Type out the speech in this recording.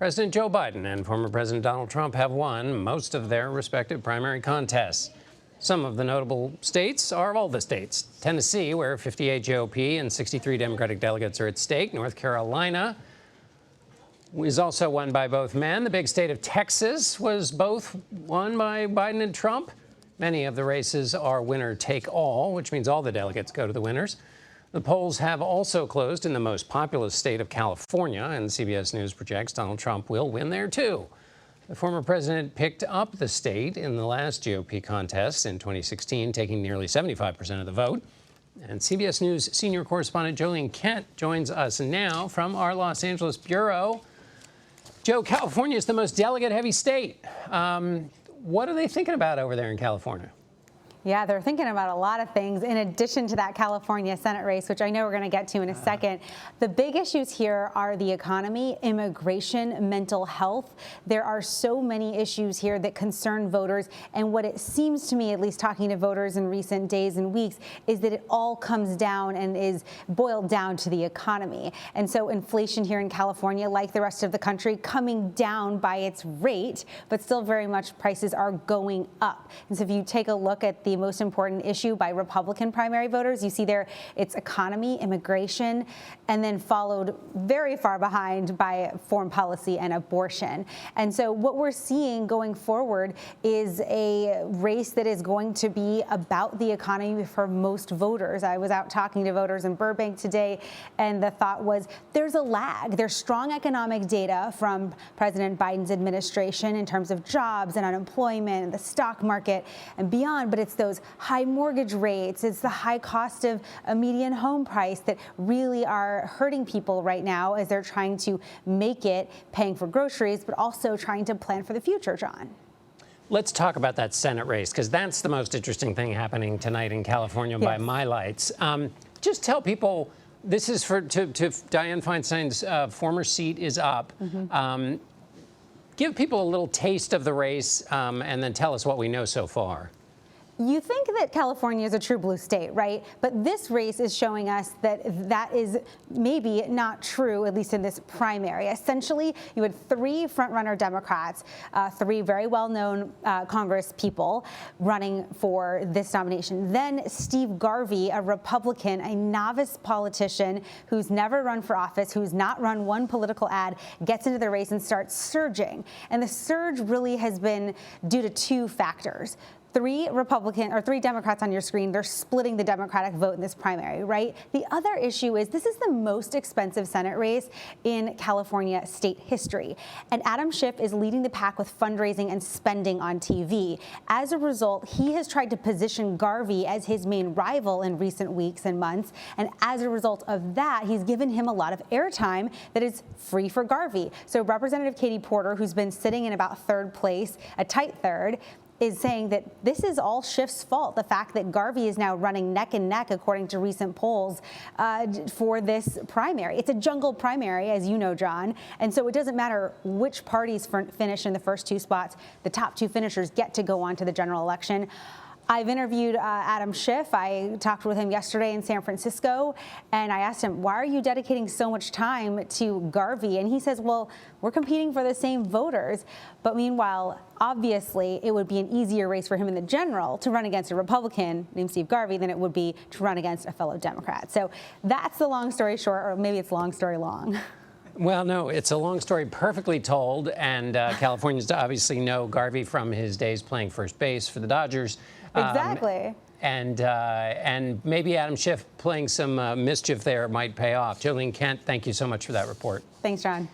President Joe Biden and former President Donald Trump have won most of their respective primary contests. Some of the notable states are all the states. Tennessee, where 58 GOP and 63 Democratic delegates are at stake. North Carolina is also won by both men. The big state of Texas was both won by Biden and Trump. Many of the races are winner take all, which means all the delegates go to the winners. The polls have also closed in the most populous state of California, and CBS News projects Donald Trump will win there, too. The former president picked up the state in the last GOP contest in 2016, taking nearly 75% of the vote. And CBS News senior correspondent Jo Ling Kent joins us now from our Los Angeles bureau. Jo, California is the most delegate-heavy state. What are they thinking about over there in California? Yeah, they're thinking about a lot of things in addition to that California Senate race, which I know we're going to get to in a second. The big issues here are the economy, immigration, mental health. There are so many issues here that concern voters. And what it seems to me, at least talking to voters in recent days and weeks, is that it all comes down and is boiled down to the economy. And so inflation here in California, like the rest of the country, coming down by its rate, but still very much prices are going up. And so if you take a look at the most important issue by Republican primary voters, you see there it's economy, immigration, and then followed very far behind by foreign policy and abortion. And so what we're seeing going forward is a race that is going to be about the economy for most voters. I was out talking to voters in Burbank today, and the thought was there's a lag. There's strong economic data from President Biden's administration in terms of jobs and unemployment and the stock market and beyond, but it's those high mortgage rates, it's the high cost of a median home price that really are hurting people right now as they're trying to make it paying for groceries, but also trying to plan for the future, John. Let's talk about that Senate race, because that's the most interesting thing happening tonight in California by my lights. Just tell people, this is to Dianne Feinstein's former seat is up. Give people a little taste of the race and then tell us what we know so far. You think that California is a true blue state, right? But this race is showing us that that is maybe not true, at least in this primary. Essentially, you had three frontrunner Democrats, three very well-known Congress people running for this nomination. Then Steve Garvey, a Republican, a novice politician who's never run for office, who's not run one political ad, gets into the race and starts surging. And the surge really has been due to two factors. Three Democrats on your screen, they're splitting the Democratic vote in this primary, right? The other issue is this is the most expensive Senate race in California state history. And Adam Schiff is leading the pack with fundraising and spending on TV. As a result, he has tried to position Garvey as his main rival in recent weeks and months. And as a result of that, he's given him a lot of airtime that is free for Garvey. So Representative Katie Porter, who's been sitting in about third place, a tight third, is saying that this is all Schiff's fault. The fact that Garvey is now running neck and neck, according to recent polls, for this primary. It's a jungle primary, as you know, John. And so it doesn't matter which parties finish in the first two spots. The top two finishers get to go on to the general election. I've interviewed Adam Schiff. I talked with him yesterday in San Francisco, and I asked him, why are you dedicating so much time to Garvey? And he says, well, we're competing for the same voters. But meanwhile, obviously, it would be an easier race for him in the general to run against a Republican named Steve Garvey than it would be to run against a fellow Democrat. So that's the long story short, or maybe it's long story long. Well, no, it's a long story perfectly told, and Californians obviously know Garvey from his days playing first base for the Dodgers. Exactly. And maybe Adam Schiff playing some mischief there might pay off. Jo Ling Kent, thank you so much for that report. Thanks, John.